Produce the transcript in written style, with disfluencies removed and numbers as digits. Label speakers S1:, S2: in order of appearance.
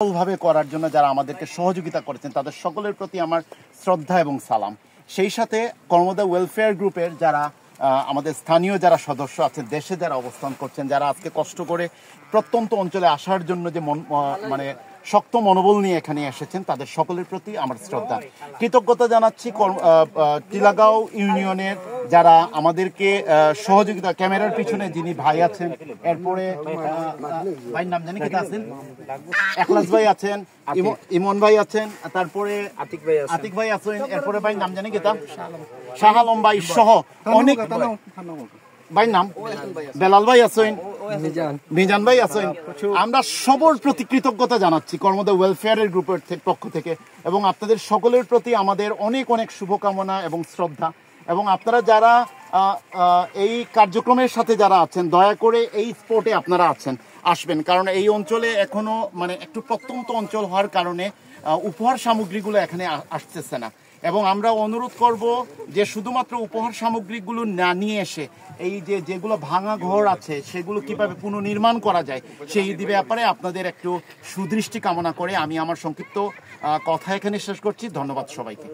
S1: ভাবে করার জন্য যারা আমাদেরকে সহযোগিতা করেছেন তাদের সকলের প্রতি আমার শ্রদ্ধা এবং সালাম। সেই সাথে কর্মদা ওয়েলফেয়ার গ্রুপের যারা আমাদের স্থানীয় যারা সদস্য আছেন, দেশে যারা অবস্থান করছেন, যারা আজকে কষ্ট করে প্রত্যন্ত অঞ্চলে আসার জন্য যে মানে শক্ত মনোবল নিয়ে এখানে এসেছেন, তাদের সকলের প্রতি আমার শ্রদ্ধা, কৃতজ্ঞতা জানাচ্ছি। টিলাগাঁও ইউনিয়নের যারা আমাদেরকে সহযোগিতা, ক্যামেরার পিছনে যিনি ভাই আছেন, এরপরে ভাইয়ের নাম জানি কেটা আছেন, এখলাস ভাই আছেন, ইমন ভাই আছেন, তারপরে আতিক ভাই আছেন, এরপরে ভাই নাম জানি কেটা, শাহ আলম ভাই সহ অনেক ভাই নাম, বেলাল ভাই আছেন, মিজান ভাই আছেন। আমরা সবার প্রতি কৃতজ্ঞতা জানাচ্ছি কর্মদা ওয়েলফেয়ারের গ্রুপের পক্ষ থেকে, এবং আপনাদের সকলের প্রতি আমাদের অনেক অনেক শুভকামনা এবং শ্রদ্ধা। এবং আপনারা যারা এই কার্যক্রমের সাথে যারা আছেন, দয়া করে এই স্পটে আপনারা আসবেন, কারণ এই অঞ্চলে এখনো মানে একটু প্রত্যন্ত অঞ্চল হওয়ার কারণে উপহার সামগ্রীগুলো এখানে আসতেছে না। এবং আমরা অনুরোধ করব যে শুধুমাত্র উপহার সামগ্রীগুলো না নিয়ে এসে এই যেগুলো ভাঙা ঘর আছে সেগুলো কিভাবে পুনর্নির্মাণ করা যায় সেই ব্যাপারে আপনাদের একটু সুদৃষ্টি কামনা করে আমি আমার সংক্ষিপ্ত কথা এখানে শেষ করছি। ধন্যবাদ সবাইকে।